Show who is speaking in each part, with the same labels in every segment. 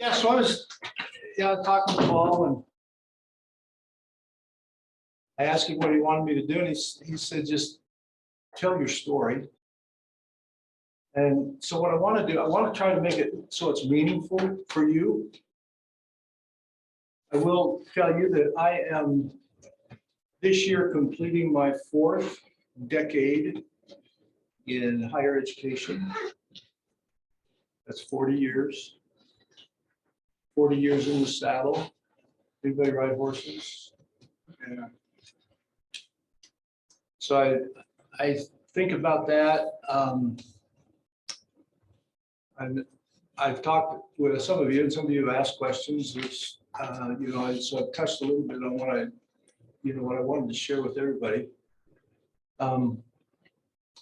Speaker 1: Yeah, so I was talking to Paul, and I asked him what he wanted me to do, and he said, just tell your story. And so what I want to do, I want to try to make it so it's meaningful for you. I will tell you that I am this year completing my 4th decade in higher education. That's 40 years. 40 years in the saddle. Anybody ride horses? Yeah. So I think about that. I've talked with some of you, and some of you have asked questions. Which, so I've touched a little bit on what I wanted to share with everybody.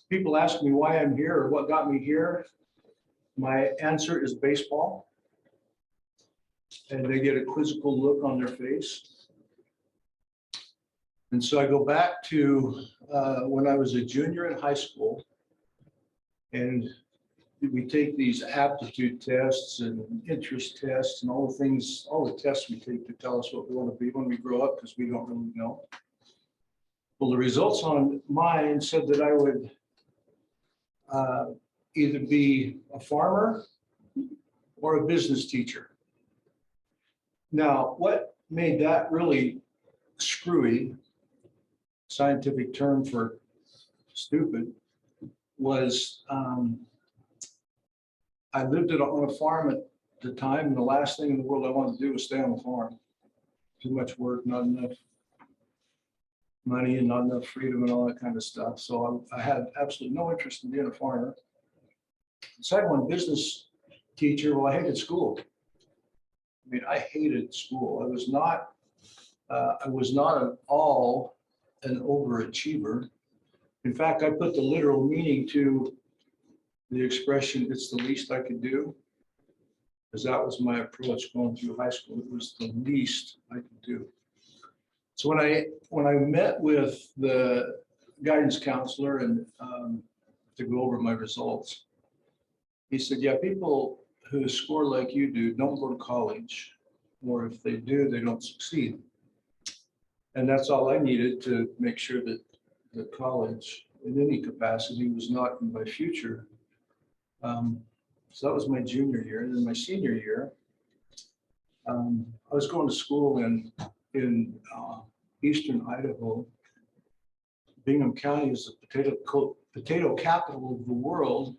Speaker 1: People ask me why I'm here or what got me here. My answer is baseball. And they get a quizzical look on their face. And so I go back to when I was a junior in high school, and we take these aptitude tests and interest tests and all the things, all the tests we take to tell us what we want to be when we grow up, because we don't really know. Well, the results on mine said that I would either be a farmer or a business teacher. Now, what made that really screwy, scientific term for stupid, was I lived on a farm at the time, and the last thing in the world I wanted to do was stay on the farm. Too much work, not enough money, and not enough freedom and all that kind of stuff. So I had absolutely no interest in being a farmer. The second one, business teacher. Well, I hated school. I mean, I hated school. I was not at all an overachiever. In fact, I put the literal meaning to the expression, it's the least I could do, because that was my approach going through high school. It was the least I could do. So when I met with the guidance counselor and to go over my results, he said, yeah, people who score like you do don't go to college, or if they do, they don't succeed. And that's all I needed to make sure that the college in any capacity was not in my future. So that was my junior year. And then my senior year, I was going to school in eastern Idaho. Bingham County is the potato capital of the world.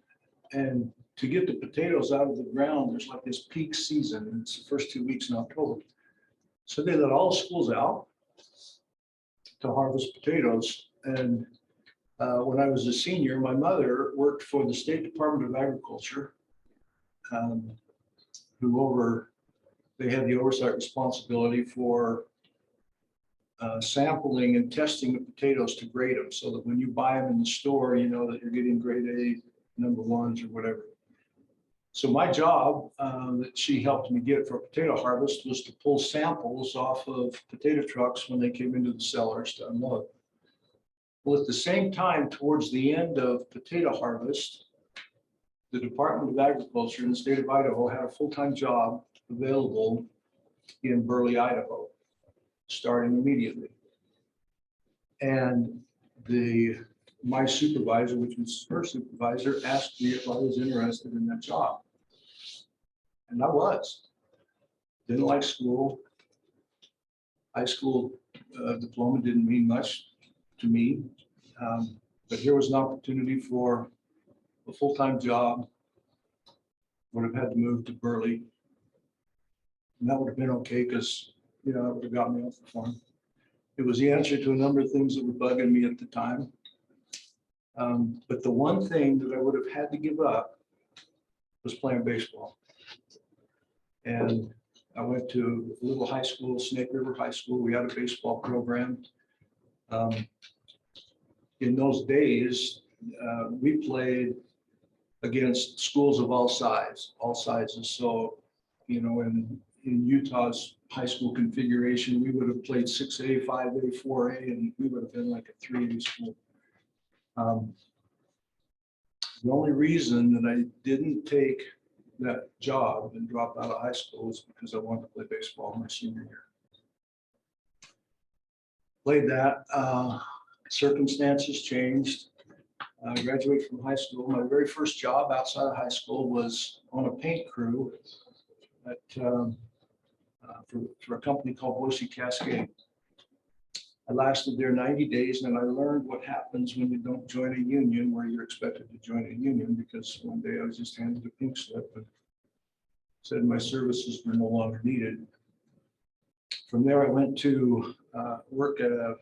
Speaker 1: And to get the potatoes out of the ground, there's like this peak season, and it's the first 2 weeks in October. So they let all schools out to harvest potatoes. And when I was a senior, my mother worked for the State Department of Agriculture, they had the oversight responsibility for sampling and testing the potatoes to grade them, so that when you buy them in the store, you know that you're getting grade A, number ones or whatever. So my job that she helped me get for potato harvest was to pull samples off of potato trucks when they came into the cellars to unload. Well, at the same time, towards the end of potato harvest, the Department of Agriculture in the state of Idaho had a full-time job available in Bromley, Idaho, starting immediately. And my supervisor, which was her supervisor, asked me if I was interested in that job. And I was. Didn't like school. High school diploma didn't mean much to me. But here was an opportunity for a full-time job. Would have had to move to Burley. And that would have been okay, because it would have got me off the farm. It was the answer to a number of things that were bugging me at the time. But the one thing that I would have had to give up was playing baseball. And I went to a little high school, Snake River High School. We had a baseball program. In those days, we played against schools of all sizes. So, in Utah's high school configuration, we would have played 6A, 5A, 4A, and we would have been like a 3A school. The only reason that I didn't take that job and dropped out of high school was because I wanted to play baseball my senior year. Played that. Circumstances changed. I graduated from high school. My very first job outside of high school was on a paint crew at, for a company called Boise Cascade. I lasted there 90 days, and I learned what happens when you don't join a union where you're expected to join a union, because one day I was just handed a pink slip and said my services were no longer needed. From there, I went to work at a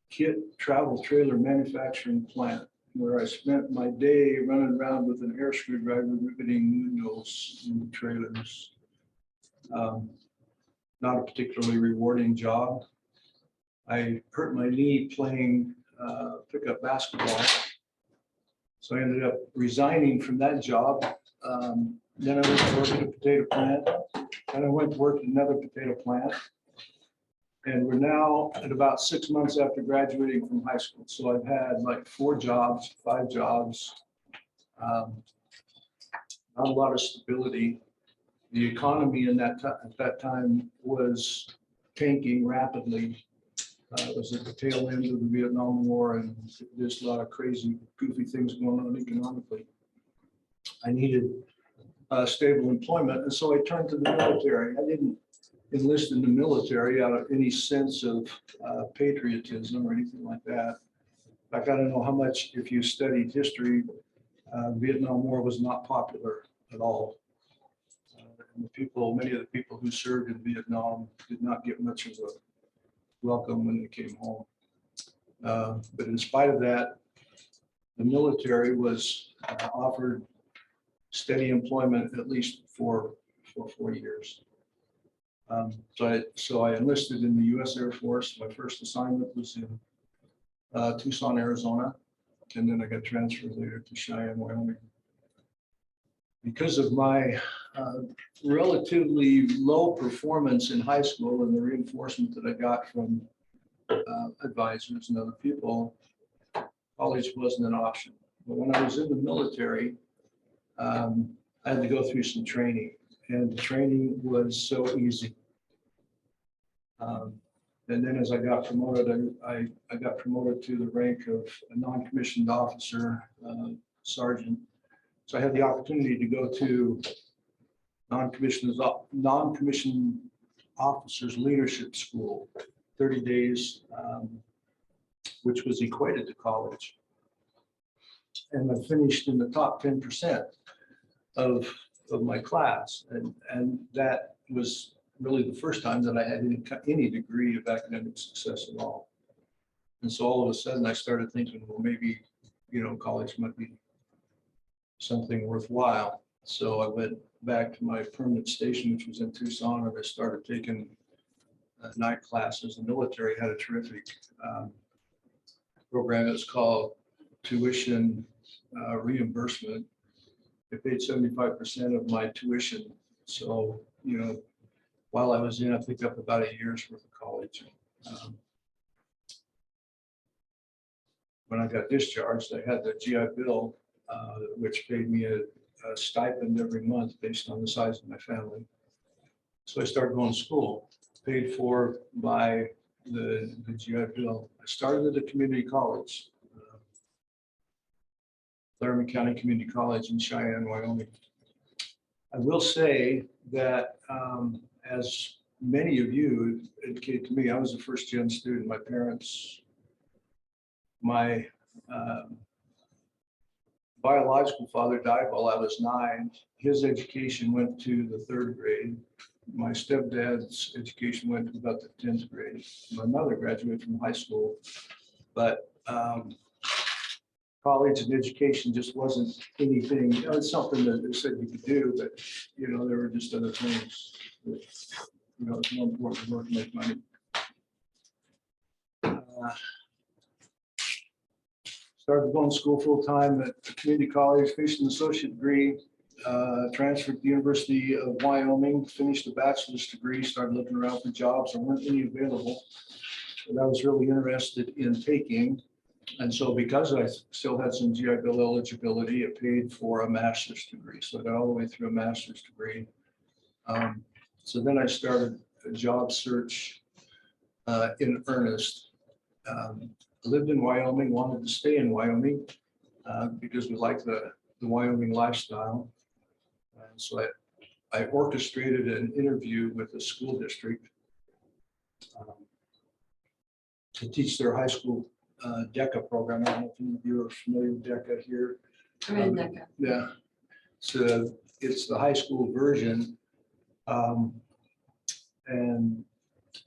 Speaker 1: kit travel trailer manufacturing plant, where I spent my day running around with an air screwdriver riveting windows in the trailers. Not a particularly rewarding job. I hurt my knee playing pickup basketball, so I ended up resigning from that job. Then I went to work at a potato plant, and I went to work at another potato plant. And we're now at about 6 months after graduating from high school. So I've had like 5 jobs. Not a lot of stability. The economy in at that time was tanking rapidly. It was at the tail end of the Vietnam War, and there's a lot of crazy, goofy things going on economically. I needed stable employment, and so I turned to the military. I didn't enlist in the military out of any sense of patriotism or anything like that. In fact, I don't know how much, if you studied history, Vietnam War was not popular at all. And many of the people who served in Vietnam did not get much of a welcome when they came home. But in spite of that, the military was offered steady employment at least for 4 years. So I enlisted in the U.S. Air Force. My first assignment was in Tucson, Arizona, and then I got transferred later to Cheyenne, Wyoming. Because of my relatively low performance in high school and the reinforcement that I got from advisors and other people, college wasn't an option. But when I was in the military, I had to go through some training, and the training was so easy. And then as I got promoted, I got promoted to the rank of a non-commissioned officer, sergeant. So I had the opportunity to go to non-commissioned officers leadership school, 30 days, which was equated to college. And I finished in the top 10% of my class. And that was really the first time that I had any degree of academic success at all. And so all of a sudden I started thinking, well, maybe, college might be something worthwhile. So I went back to my permanent station, which was in Tucson, and I started taking night classes. The military had a terrific program. It was called tuition reimbursement. They paid 75% of my tuition. So, while I was in, I picked up about a year's worth of college. When I got discharged, I had the GI Bill, which paid me a stipend every month based on the size of my family. So I started going to school, paid for by the GI Bill. I started at a community college, Laramie County Community College in Cheyenne, Wyoming. I will say that as many of you indicate to me, I was a first-gen student. My parents, my biological father died while I was 9. His education went to the 3rd grade. My stepdad's education went to about the 10th grade. My mother graduated from high school, but college and education just wasn't anything. It's something that they said you could do, but there were just other things that it's more important to work and make money. Started going to school full time at community college, finished an associate degree, transferred to the University of Wyoming, finished a bachelor's degree, started looking around for jobs. There weren't any available, but I was really interested in taking. And so because I still had some GI Bill eligibility, it paid for a master's degree. So I got all the way through a master's degree. So then I started a job search in earnest. I lived in Wyoming, wanted to stay in Wyoming because we liked the Wyoming lifestyle. And so I orchestrated an interview with the school district to teach their high school DECA program. I don't know if any of you are familiar with DECA here.
Speaker 2: I'm in DECA.
Speaker 1: Yeah, so it's the high school version. And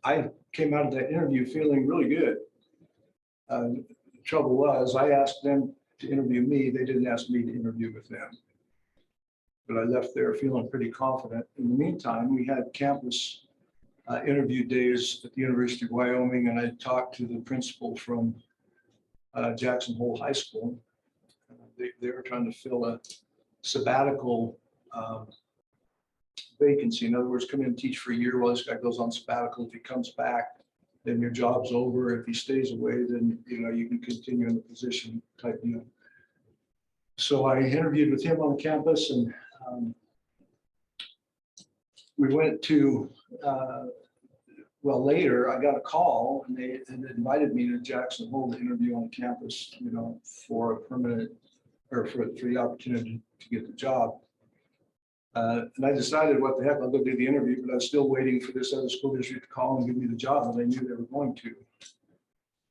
Speaker 1: I came out of that interview feeling really good. The trouble was I asked them to interview me. They didn't ask me to interview with them. But I left there feeling pretty confident. In the meantime, we had campus interview days at the University of Wyoming, and I talked to the principal from Jackson Hole High School. They were trying to fill a sabbatical vacancy. In other words, come in and teach for a year while this guy goes on sabbatical. If he comes back, then your job's over. If he stays away, then you can continue in the position type deal. So I interviewed with him on campus, and we went to well, later I got a call, and they invited me to Jackson Hole to interview on campus, for a permanent or for the opportunity to get the job. And I decided, what the heck, I'll go do the interview, but I was still waiting for this other school district to call and give me the job, and they knew they were going to.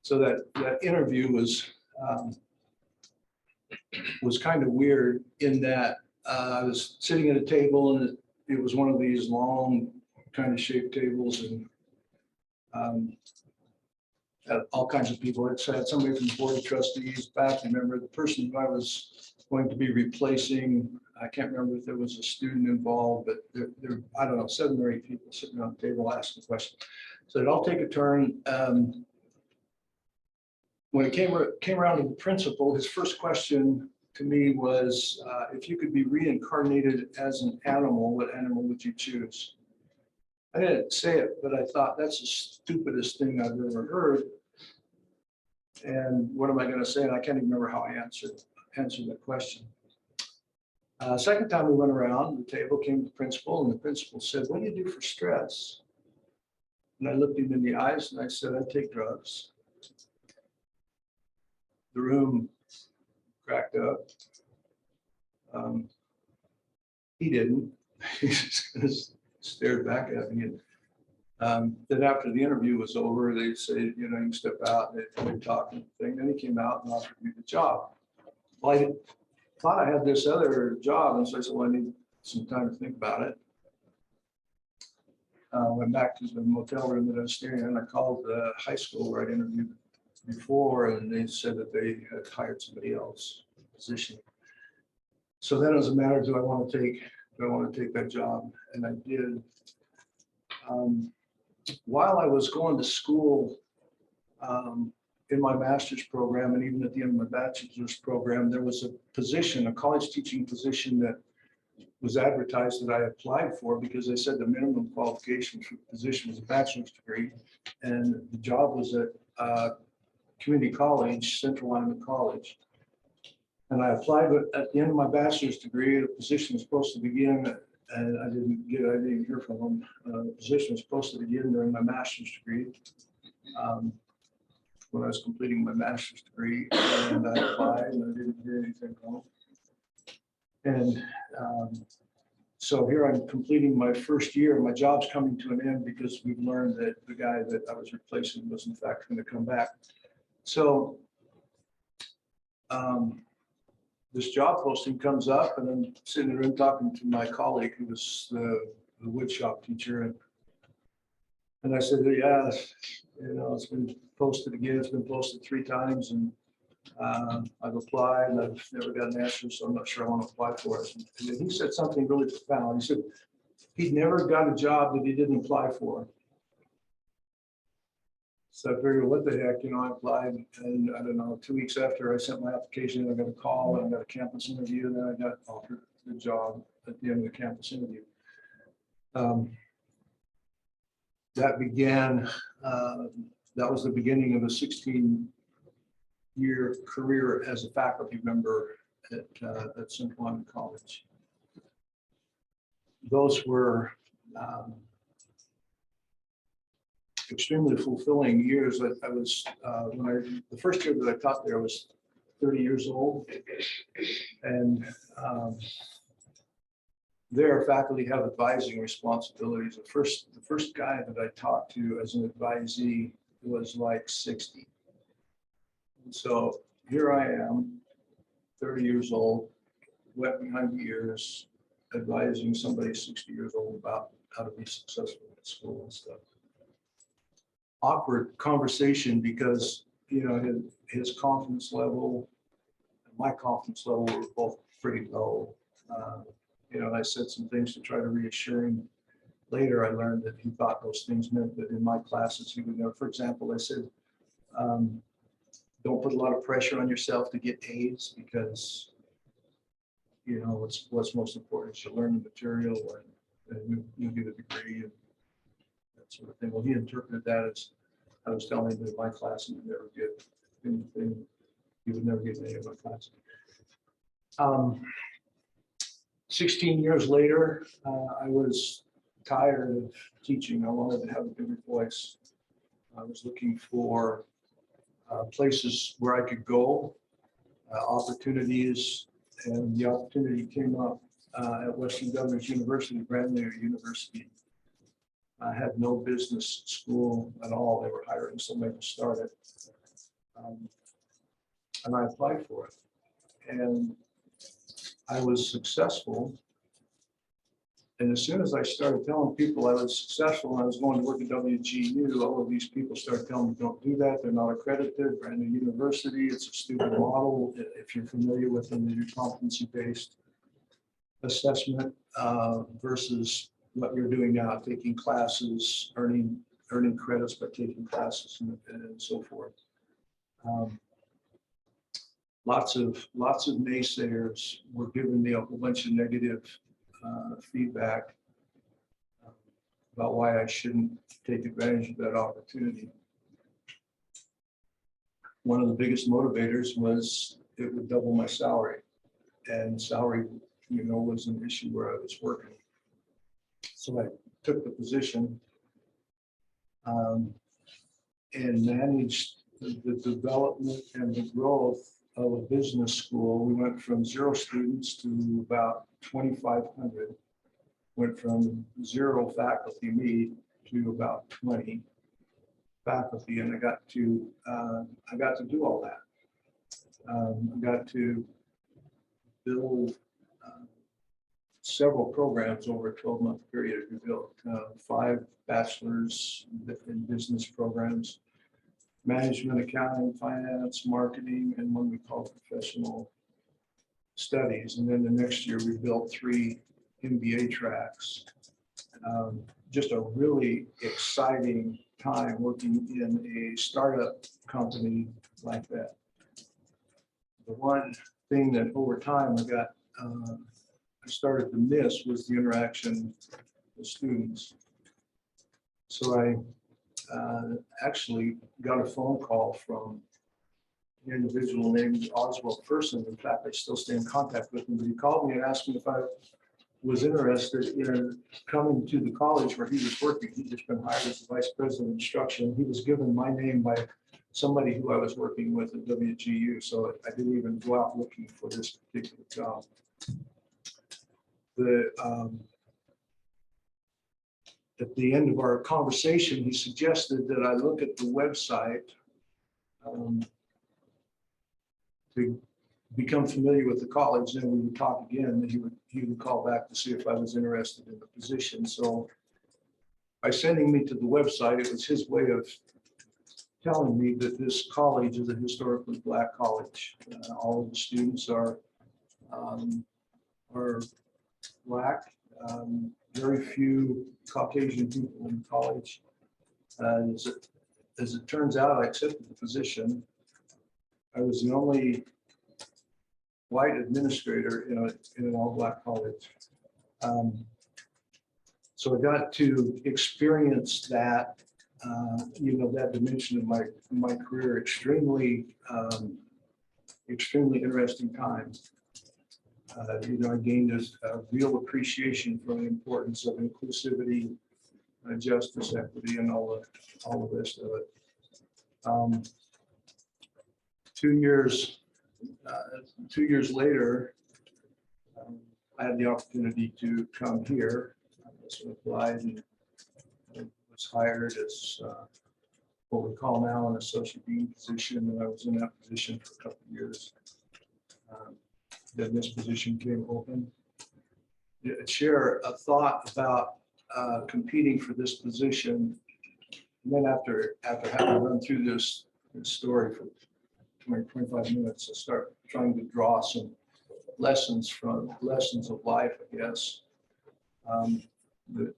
Speaker 1: So that interview was kind of weird in that I was sitting at a table, and it was one of these long kind of shaped tables, and had all kinds of people. It had somebody from the board of trustees, faculty member, the person who I was going to be replacing. I can't remember if there was a student involved, but there I don't know, 7 or 8 people sitting on the table asking questions. So I'll take a turn. When it came around to the principal, his first question to me was, if you could be reincarnated as an animal, what animal would you choose? I didn't say it, but I thought that's the stupidest thing I've ever heard. And what am I going to say? And I can't even remember how I answered that question. Second time we went around the table, came the principal, and the principal said, "What do you do for stress?" And I looked him in the eyes and I said, "I take drugs." The room cracked up. He didn't. He just stared back at me. And then after the interview was over, they said, you can step out. And they talked and thing. Then he came out and offered me the job. Well, I thought I had this other job, and so I said, well, I need some time to think about it. Went back to the motel room that I was staying in. I called the high school where I'd interviewed before, and they said that they had hired somebody else position. So then it was a matter of, do I want to take that job? And I did. While I was going to school in my master's program, and even at the end of my bachelor's program, there was a position, a college teaching position that was advertised that I applied for, because they said the minimum qualification for the position was a bachelor's degree, and the job was at community college, Central Wyoming College. And I applied, but at the end of my bachelor's degree, the position was supposed to begin, and I didn't hear from them. The position was supposed to begin during my master's degree, when I was completing my master's degree, and I applied and I didn't hear anything from them. And so here I'm completing my first year. My job's coming to an end because we've learned that the guy that I was replacing was in fact going to come back. So this job posting comes up, and I'm sitting in the room talking to my colleague who was the wood shop teacher. And I said, yeah, it's been posted again. It's been posted 3 times, and I've applied and I've never got an answer, so I'm not sure I want to apply for it. And then he said something really profound. He said he'd never got a job that he didn't apply for. So I figured, what the heck, I applied, and I don't know, 2 weeks after I sent my application, I got a call and I got a campus interview, and then I got offered the job at the end of the campus interview. That was the beginning of a 16-year year career as a faculty member at Central London College. Those were extremely fulfilling years. I was the first year that I taught there, I was 30 years old, and there faculty have advising responsibilities. The first guy that I talked to as an advisee was like 60. And so here I am, 30 years old, wet behind the ears, advising somebody 60 years old about how to be successful at school and stuff. Awkward conversation because, you know, his confidence level and my confidence level were both pretty low. You know, I said some things to try to reassure him. Later, I learned that he thought those things meant that in my classes, he would know. For example, I said, don't put a lot of pressure on yourself to get A's because, you know, what's most important is you learn the material and you get a degree and that sort of thing. Well, he interpreted that as I was telling him that in my class he would never get anything. He would never get any of my class. 16 years later, I was tired of teaching. I wanted to have a bigger voice. I was looking for places where I could go, opportunities, and the opportunity came up at Western Governors University, Bromley University. I had no business school at all. They were hiring somebody to start it. And I applied for it. And I was successful. And as soon as I started telling people I was successful and I was going to work at WGU, all of these people started telling me, don't do that. They're not accredited. Brand new university. It's a stupid model. If you're familiar with them, they do competency-based assessment versus what you're doing now, taking classes, earning credits by taking classes and so forth. Lots of naysayers were giving me a whole bunch of negative feedback about why I shouldn't take advantage of that opportunity. One of the biggest motivators was it would double my salary, and salary, you know, was an issue where I was working. So I took the position and managed the development and the growth of a business school. We went from 0 students to about 2,500. Went from 0 faculty, me, to about 20 faculty, and I got to do all that. I got to build several programs over a 12-month period. We built 5 bachelor's in business programs, management, accounting, finance, marketing, and one we call professional studies. And then the next year we built 3 MBA tracks. Just a really exciting time working in a startup company like that. The one thing that over time I started to miss was the interaction with students. So I actually got a phone call from an individual named Oswald Person. In fact, I still stay in contact with him, but he called me and asked me if I was interested in coming to the college where he was working. He'd just been hired as the vice president of instruction. He was given my name by somebody who I was working with at WGU, so I didn't even go out looking for this particular job. At the end of our conversation, he suggested that I look at the website to become familiar with the college. Then we would talk again, and he would call back to see if I was interested in the position. So by sending me to the website, it was his way of telling me that this college is a historically Black college. All of the students are Black. Very few Caucasian people in college. As it turns out, I accepted the position. I was the only white administrator in an all-Black college. So I got to experience that, that dimension of my career extremely extremely interesting time. I gained a real appreciation for the importance of inclusivity, justice, equity, and all the rest of it. 2 years, 2 years later, I had the opportunity to come here. I applied and was hired as what we call now an associate dean position, and I was in that position for a couple of years. Then this position came open. Share a thought about competing for this position, and then after having run through this story for 25 minutes, I start trying to draw some lessons of life, I guess, that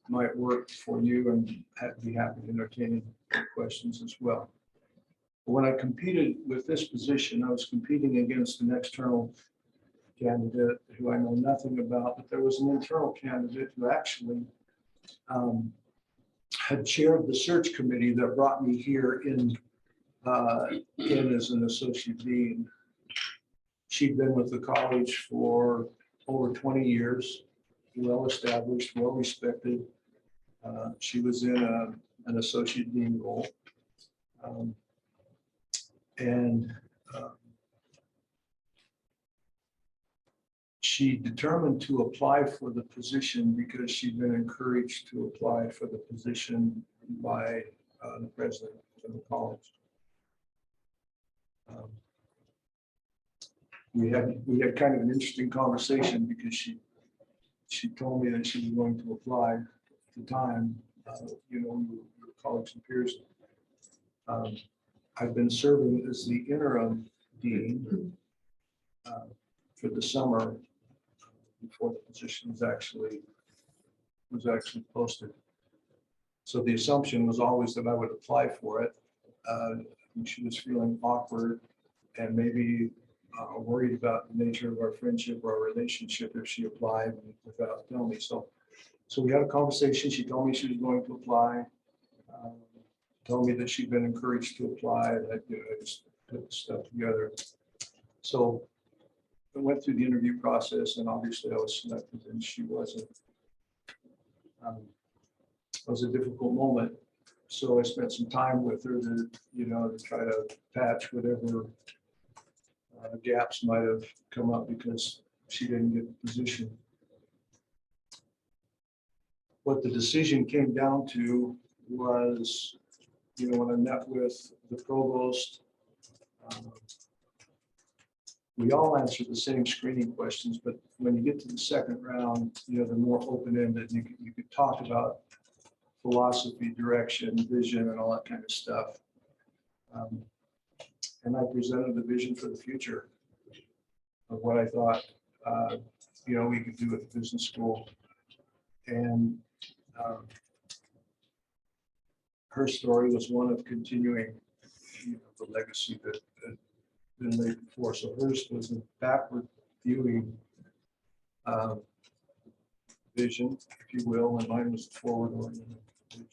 Speaker 1: might work for you, and I'd be happy to entertain questions as well. When I competed with this position, I was competing against an external candidate who I know nothing about, but there was an internal candidate who actually had chaired the search committee that brought me here in as an associate dean. She'd been with the college for over 20 years, well established, well respected. She was in an associate dean role. She determined to apply for the position because she'd been encouraged to apply for the position by the president of the college. We had kind of an interesting conversation because she told me that she was going to apply at the time. We were colleagues and peers. I've been serving as the interim dean for the summer before the position was actually posted. So the assumption was always that I would apply for it. She was feeling awkward and maybe worried about the nature of our friendship or our relationship if she applied without telling me. So we had a conversation. She told me she was going to apply. Told me that she'd been encouraged to apply. And I just put the stuff together. So I went through the interview process, and obviously I was selected, and she wasn't. It was a difficult moment. So I spent some time with her to try to patch whatever gaps might have come up because she didn't get the position. What the decision came down to was, when I met with the provost, we all answered the same screening questions, but when you get to the second round, they're more open-ended. You could talk about philosophy, direction, vision, and all that kind of stuff. And I presented the vision for the future of what I thought, we could do at the business school. And her story was one of continuing, the legacy that had been laid before. So hers was a backward viewing vision, if you will, and mine was the forward oriented vision.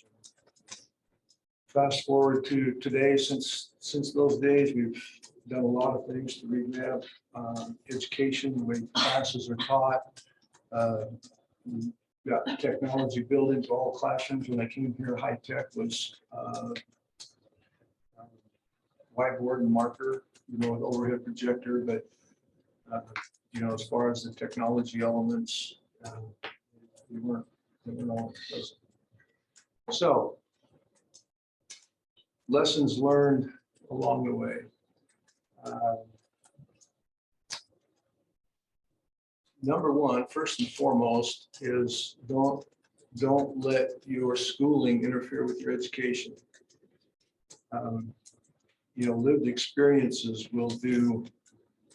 Speaker 1: Fast forward to today, since those days, we've done a lot of things to revamp education, the way classes are taught. We've got technology built into all clasrooms. When I came here, high tech was whiteboard and marker, with overhead projector, but as far as the technology elements, they weren't all present. So, lessons learned along the way. Number one, first and foremost, is don't let your schooling interfere with your education. Lived experiences will do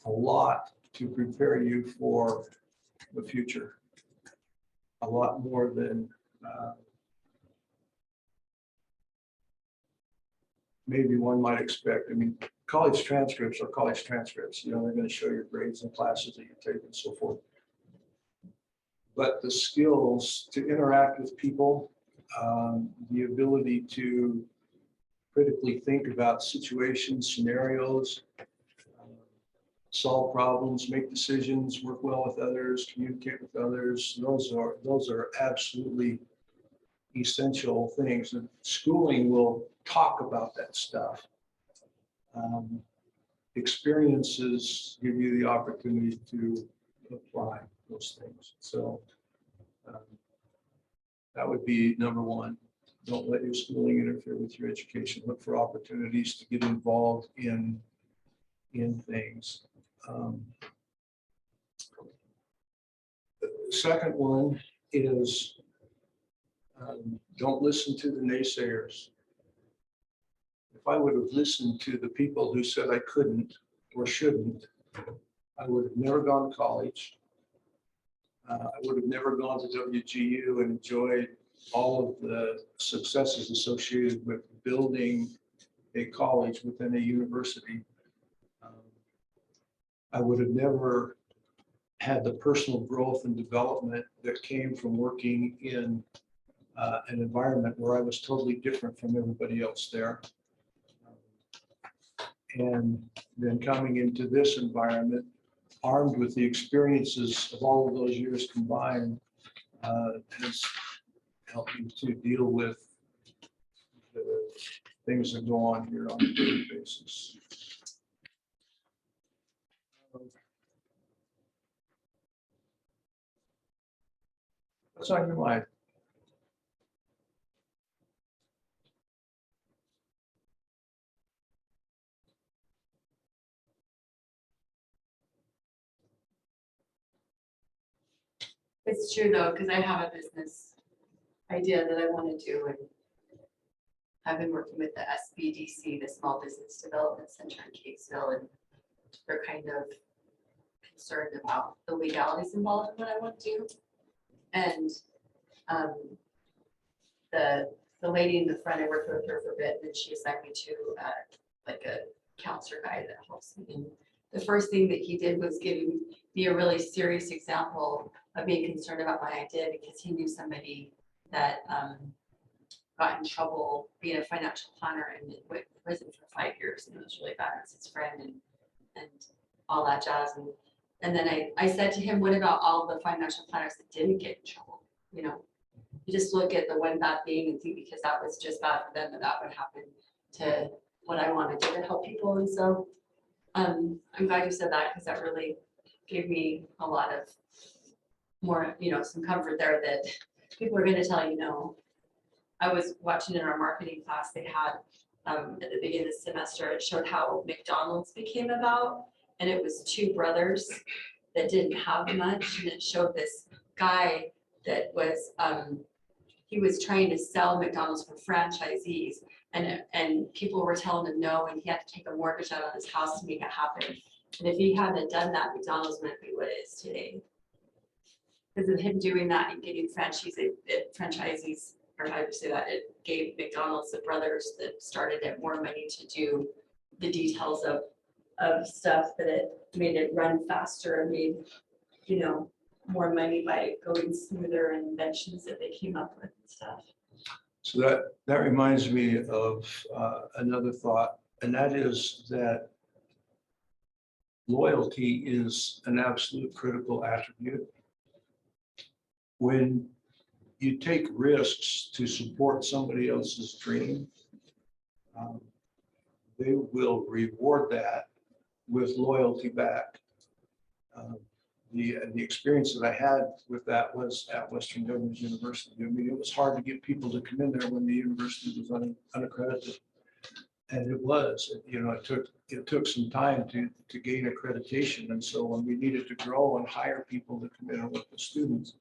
Speaker 1: a lot to prepare you for the future. A lot more than maybe one might expect. I mean, college transcripts are college transcripts. They're going to show your grades and classes that you take and so forth. But the skills to interact with people, the ability to critically think about situations, scenarios, solve problems, make decisions, work well with others, communicate with others. Those are absolutely essential things. And schooling will talk about that stuff. Experiences give you the opportunity to apply those things. So that would be number one. Don't let your schooling interfere with your education. Look for opportunities to get involved in things. The second one is don't listen to the naysayers. If I would have listened to the people who said I couldn't or shouldn't, I would have never gone to college. I would have never gone to WGU and enjoyed all of the successes associated with building a college within a university. I would have never had the personal growth and development that came from working in an environment where I was totally different from everybody else there. And then coming into this environment, armed with the experiences of all of those years combined, has helped me to deal with the things that go on here on a daily basis. What's on your mind?
Speaker 2: It's true though, because I have a business idea that I want to do, and I've been working with the SBDC, the Small Business Development Center in Cakesville, and they're kind of concerned about the legalities involved in what I want to do. And the lady in the front, I worked with her for a bit, and then she assigned me to like a counselor guy that helps me. And the first thing that he did was giving me a really serious example of being concerned about my idea, because he knew somebody that got in trouble being a financial planner and went to prison for 5 years, and it was really bad. It's his friend and all that jazz. And then I said to him, what about all the financial planners that didn't get in trouble? You know, you just look at the one bad thing and think because that was just bad for them, that would happen to what I want to do to help people. And so I'm glad you said that, because that really gave me a lot of more, you know, some comfort there that people are going to tell you no. I was watching in our marketing class, they had at the beginning of the semester, it showed how McDonald's became about, and it was two brothers that didn't have much, and it showed this guy that was he was trying to sell McDonald's for franchisees, and people were telling him no, and he had to take a mortgage out on his house to make it happen. And if he hadn't done that, McDonald's wouldn't be what it is today. Because of him doing that and getting franchisees, or how do you say that, it gave McDonald's, the brothers that started it, more money to do the details of stuff, that it made it run faster and made, you know, more money by going smoother, and inventions that they came up with and stuff.
Speaker 1: So that reminds me of another thought, and that is that loyalty is an absolute critical attribute. When you take risks to support somebody else's dream, they will reward that with loyalty back. The experience that I had with that was at Western Governors University. I mean, it was hard to get people to come in there when the university was unaccredited, and it was. You know, it took some time to gain accreditation, and so when we needed to grow and hire people to come in and work with students,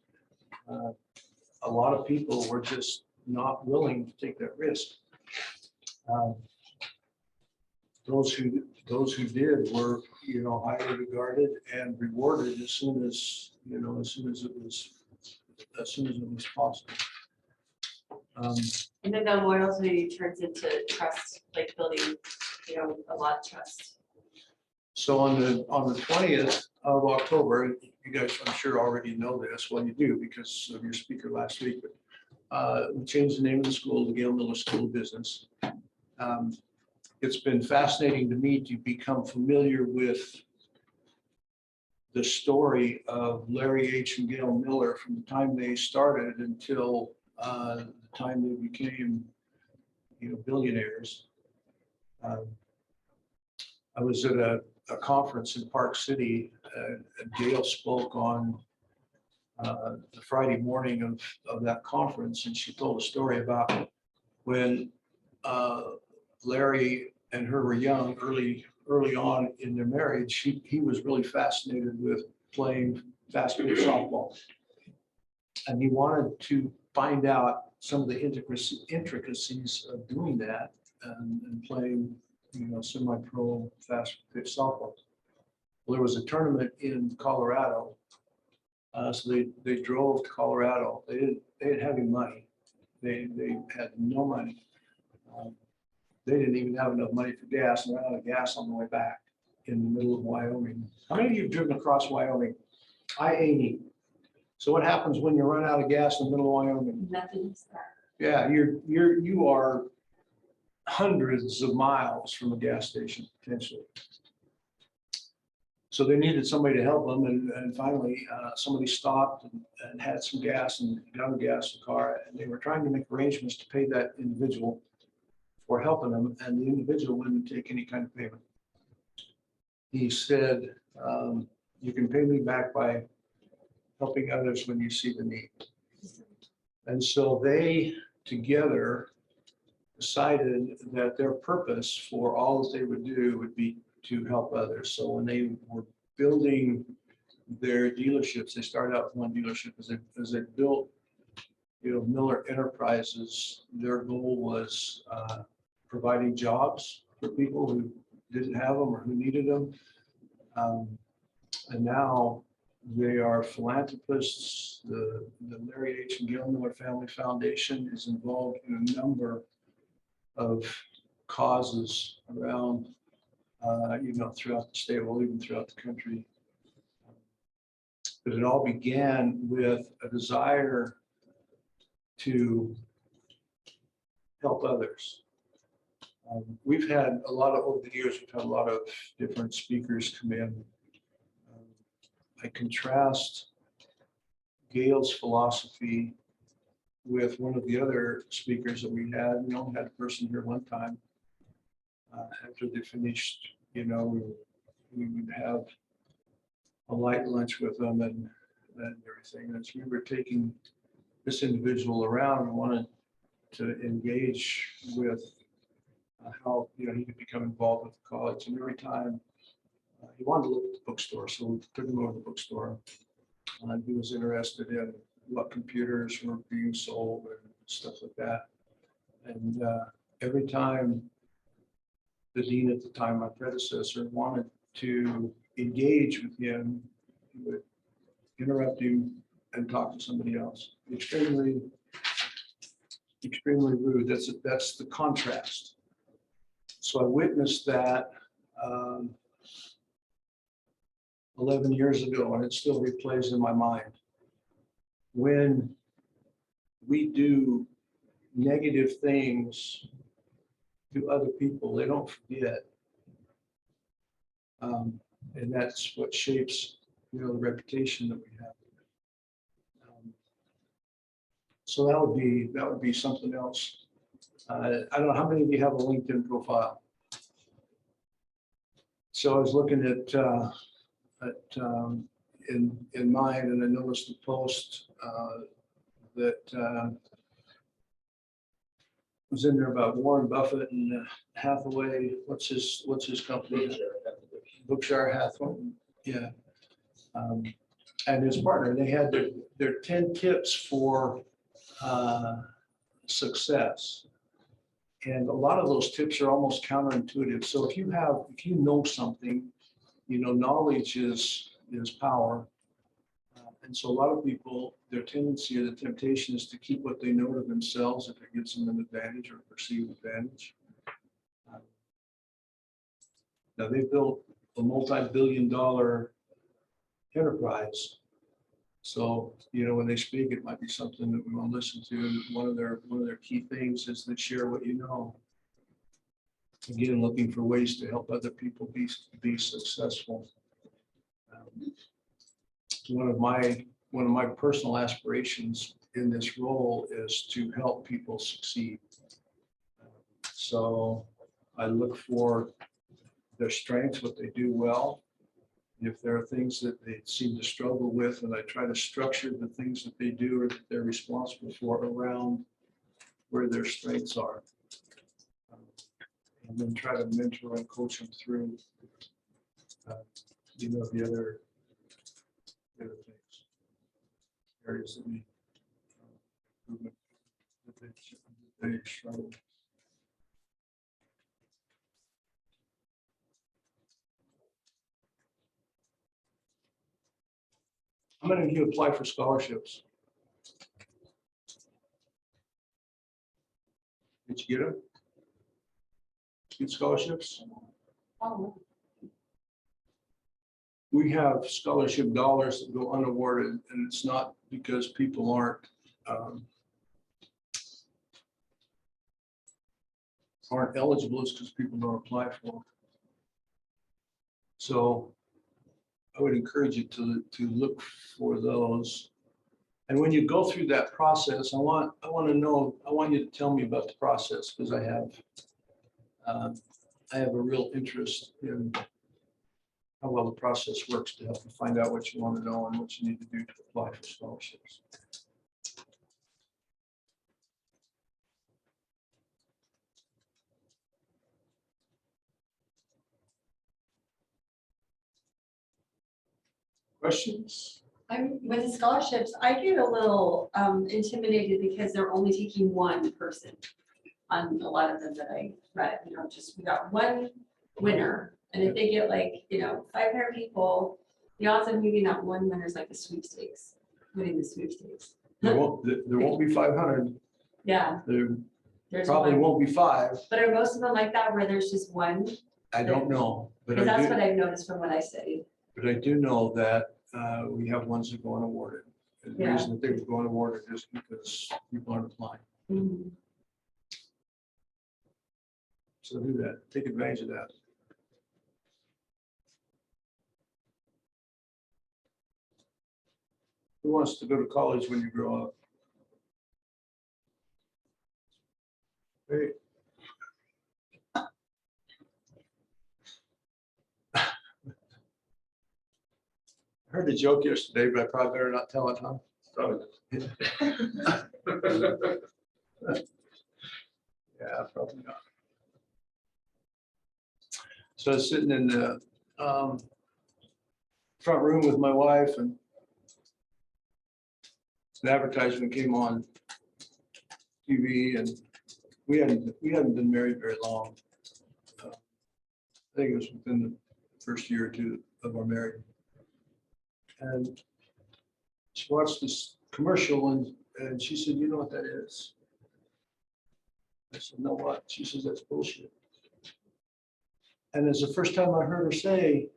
Speaker 1: a lot of people were just not willing to take that risk. Those who did were, you know, highly regarded and rewarded as soon as it was possible.
Speaker 2: And then the loyalty turns into trust, like building, you know, a lot of trust.
Speaker 1: So on the 20th of October, you guys, I'm sure already know this. Well, you do because of your speaker last week. But we changed the name of the school to Gail Miller School of Business. It's been fascinating to me to become familiar with the story of Larry H. and Gail Miller from the time they started until the time they became, billionaires. I was at a conference in Park City, and Gail spoke on the Friday morning of that conference, and she told a story about when Larry and her were young, early on in their marriage. He was really fascinated with playing fast pitch softball, and he wanted to find out some of the intricacies of doing that and playing, semi-pro fast pitch softball. Well, there was a tournament in Colorado, so they drove to Colorado. They didn't have any money. They had no money. They didn't even have enough money for gas, and ran out of gas on the way back in the middle of Wyoming. How many of you have driven across Wyoming? I-80. So what happens when you run out of gas in the middle of Wyoming?
Speaker 2: Nothing's there.
Speaker 1: Yeah, you are hundreds of miles from a gas station potentially. So they needed somebody to help them, and finally somebody stopped and had some gas and got them gas in the car, and they were trying to make arrangements to pay that individual for helping them, and the individual wouldn't take any kind of payment. He said, you can pay me back by helping others when you see the need. And so they together decided that their purpose for all that they would do would be to help others. So when they were building their dealerships, they started out with one dealership. As they built, Miller Enterprises, their goal was providing jobs for people who didn't have them or who needed them. And now they are philanthropists. The Larry H. and Gail Miller Family Foundation is involved in a number of causes around, throughout the state, well, even throughout the country. But it all began with a desire to help others. We've had a lot of, over the years, we've had a lot of different speakers come in. I contrast Gail's philosophy with one of the other speakers that we had. We only had a person here one time. After they finished, we would have a light lunch with them and everything. As we were taking this individual around, we wanted to engage with how he could become involved with the college. And every time he wanted to look at the bookstore, so we took him over to the bookstore. He was interested in what computers were being sold and stuff like that. And every time the dean at the time, my predecessor, wanted to engage with him, he would interrupt him and talk to somebody else. Extremely rude. That's the contrast. So I witnessed that 11 years ago, and it still replays in my mind. When we do negative things to other people, they don't forget. And that's what shapes, the reputation that we have. So that would be something else. I don't know how many of you have a LinkedIn profile. So I was looking at in mine, and I noticed a post that was in there about Warren Buffett and Hathaway. What's his company? Berkshire Hathaway. Yeah. And his partner. They had their 10 tips for success. And a lot of those tips are almost counterintuitive. So if you know something, knowledge is power. And so a lot of people, their tendency or the temptation is to keep what they know to themselves if it gives them an advantage or perceived advantage. Now they've built a multi-billion-dollar enterprise. So, when they speak, it might be something that we want to listen to. And one of their key things is to share what you know. Again, looking for ways to help other people be successful. one of my personal aspirations in this role is to help people succeed. So I look for their strengths, what they do well. If there are things that they seem to struggle with, and I try to structure the things that they do or that they're responsible for around where their strengths are. And then try to mentor and coach them through, the other things, areas that need improvement that they struggle with. I'm going to apply for scholarships. Did you get them? Get scholarships?
Speaker 2: Oh,
Speaker 1: We have scholarship dollars that go unawarded, and it's not because people aren't eligible, it's because people don't apply for them. So I would encourage you to look for those. And when you go through that process, I want you to tell me about the process, because I have a real interest in how well the process works to help you find out what you want to know and what you need to do to apply for scholarships. Questions?
Speaker 2: With the scholarships, I get a little intimidated because they're only taking one person on a lot of them that I read, just we got one winner. And if they get 500 people, the odds of maybe not one winner is like the sweepstakes, winning the sweepstakes.
Speaker 1: There won't be 500.
Speaker 2: Yeah.
Speaker 1: There probably won't be 5.
Speaker 2: But are most of them like that where there's just one?
Speaker 1: I don't know.
Speaker 2: Because that's what I've noticed from what I studied.
Speaker 1: But I do know that we have ones that go unawarded. And the
Speaker 2: Yeah.
Speaker 1: reason that they would go unawarded is because people aren't applying.
Speaker 2: Mm-hmm.
Speaker 1: So do that. Take advantage of that. Who wants to go to college when you grow up? Hey. I heard a joke yesterday, but I probably better not tell it, huh? Yeah, probably not. So I was sitting in the front room with my wife, and an advertisement came on TV, and we hadn't been married very long. I think it was within the first year or two of our marriage. And she watched this commercial, and she said, "You know what that is?" I said, "No, what?" She says, "That's bullshit." And it's the first time I heard her say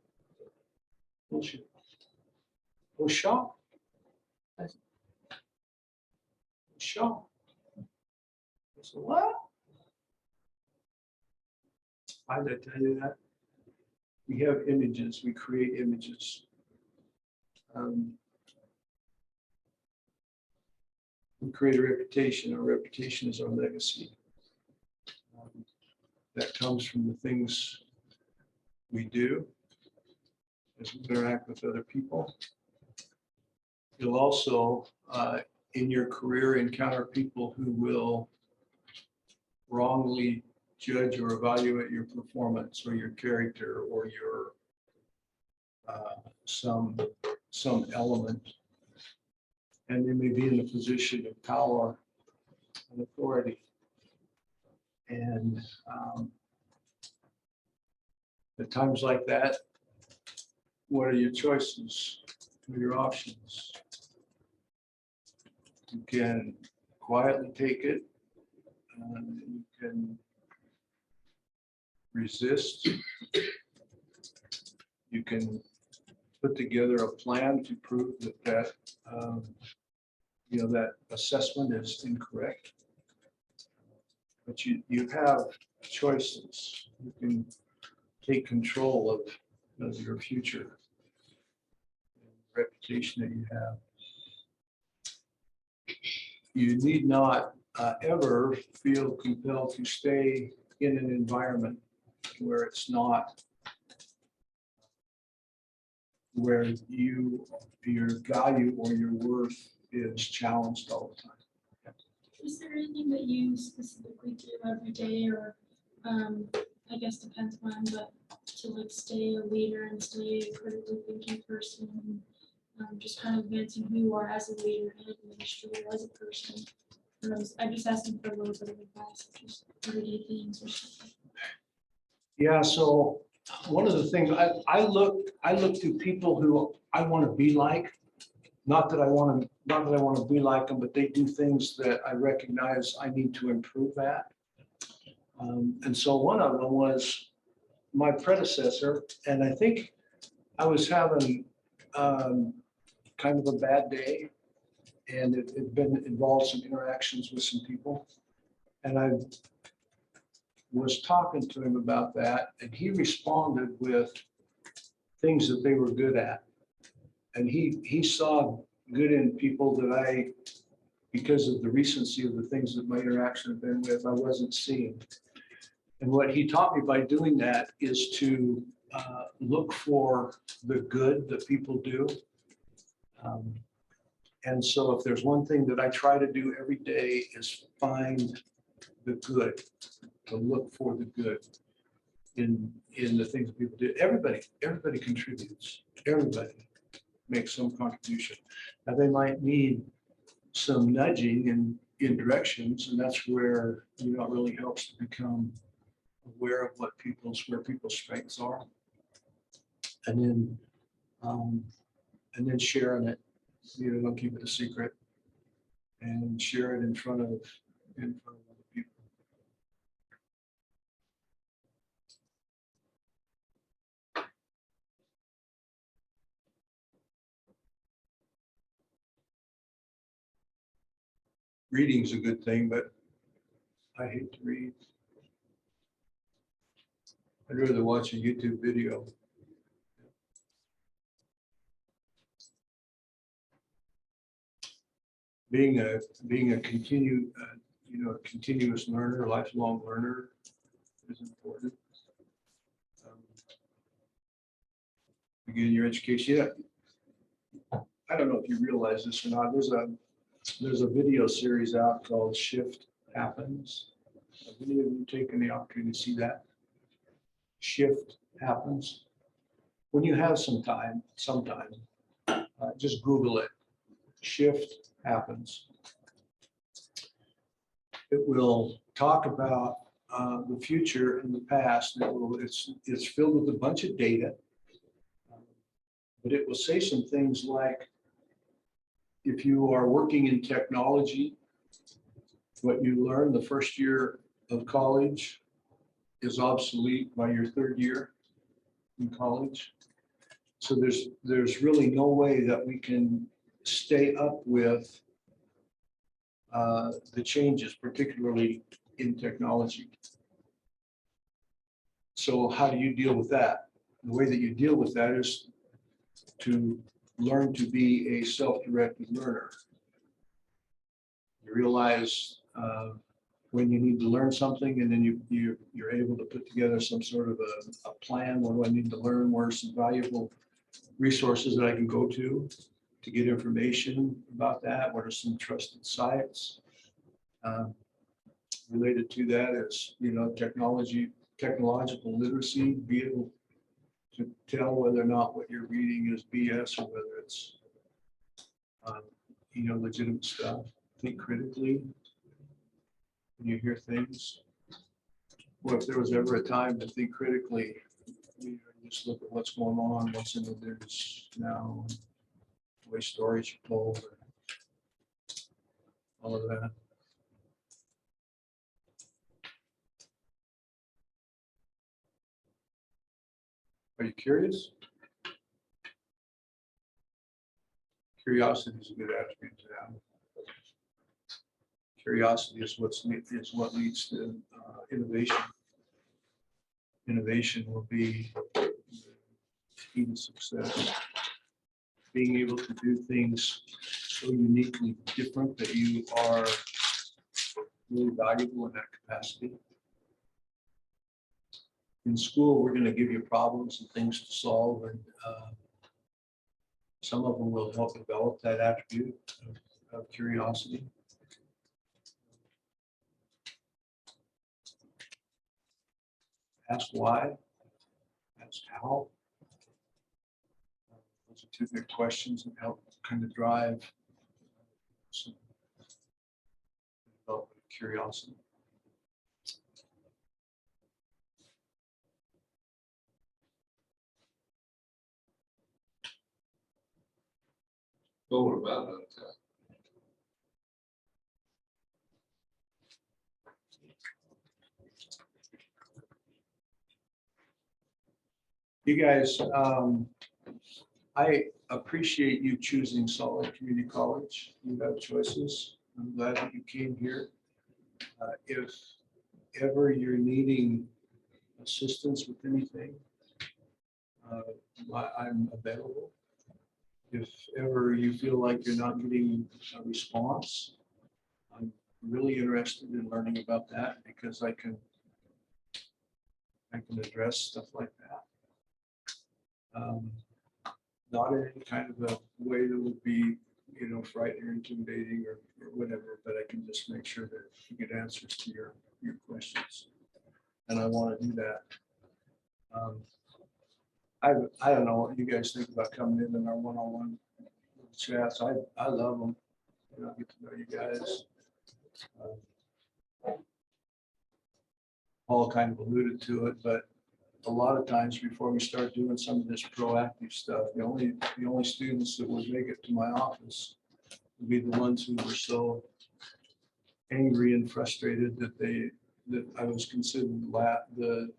Speaker 1: bullshit. I was shocked. I was shocked. I said, "What? Why did I tell you that?" We have images, we create images. We create a reputation. Our reputation is our legacy. That comes from the things we do as we interact with other people. You'll also, in your career, encounter people who will wrongly judge or evaluate your performance or your character or your some element. And they may be in a position of power and authority. And at times like that, what are your choices? What are your options? You can quietly take it. You can resist. You can put together a plan to prove that that assessment is incorrect. But you have choices. You can take control of your future. reputation that you have. You need not ever feel compelled to stay in an environment where it's not, where your value or your worth is challenged all the time.
Speaker 3: Is there anything that you specifically do every day, or I guess depends when, but to like stay a leader and stay a critically thinking person, just kind of advancing who you are as a leader and administrator, as a person? I just asking for a little bit of advice, just everyday things or something.
Speaker 1: Yeah, so one of the things I look to people who I want to be like, not that I want to be like them, but they do things that I recognize I need to improve at. And so one of them was my predecessor, and I think I was having kind of a bad day, and it had been involved some interactions with some people, and I was talking to him about that, and he responded with things that they were good at. And he saw good in people that because of the recency of the things that my interaction had been with, I wasn't seeing. And what he taught me by doing that is to look for the good that people do. And so if there's one thing that I try to do every day is find the good, to look for the good in the things that people do. Everybody contributes. Everybody makes some contribution. Now they might need some nudging in directions, and that's where it really helps to become aware of where people's strengths are, and then sharing it. Don't keep it a secret, and share it in front of other people. Reading's a good thing, but I hate to read. I'd rather watch a YouTube video. Being a continuous learner, lifelong learner is important. Again, your education. Yeah, I don't know if you realize this or not. There's a video series out called Shift Happens. Have any of you taken the opportunity to see that? Shift Happens. When you have some time, just Google it. Shift Happens. It will talk about the future and the past. It's filled with a bunch of data, but it will say some things like, if you are working in technology, what you learn the first year of college is obsolete by your third year in college. So there's really no way that we can stay up with the changes, particularly in technology. So how do you deal with that? The way that you deal with that is to learn to be a self-directed learner. You realize when you need to learn something, and then you're able to put together some sort of a plan. What do I need to learn? Where are some valuable resources that I can go to get information about that? What are some trusted sites? Related to that is, technological literacy, be able to tell whether or not what you're reading is BS or whether it's, legitimate stuff. Think critically when you hear things. Well, if there was ever a time to think critically, just look at what's going on, what's in the news now, the way stories are told, all of that. Are you curious? Curiosity is a good attribute to have. Curiosity is what leads to innovation. Innovation will be the key to success. being able to do things so uniquely different that you are really valuable in that capacity. In school, we're going to give you problems and things to solve, and some of them will help develop that attribute of curiosity. Ask why, ask how. Those are two big questions that help kind of drive some development of curiosity.
Speaker 4: Well, we're about out of time.
Speaker 1: You guys, I appreciate you choosing Solid Community College. You have choices. I'm glad that you came here. If ever you're needing assistance with anything, I'm available. If ever you feel like you're not getting a response, I'm really interested in learning about that because I can address stuff like that. Not in any kind of a way that would be, frightening or intimidating or whatever, but I can just make sure that you get answers to your questions. And I want to do that. I don't know what you guys think about coming in our one-on-one chats. I love them. Get to know you guys. Paul kind of alluded to it, but a lot of times before we start doing some of this proactive stuff, the only students that would make it to my office would be the ones who were so angry and frustrated that I was considered the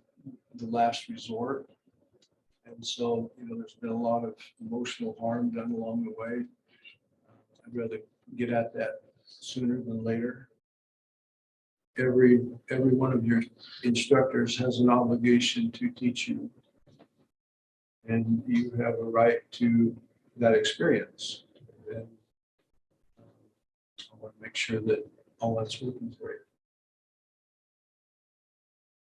Speaker 1: last resort. And so, there's been a lot of emotional harm done along the way. I'd rather get at that sooner than later. Every one of your instructors has an obligation to teach you. And you have a right to that experience. And I want to make sure that all that's working for you.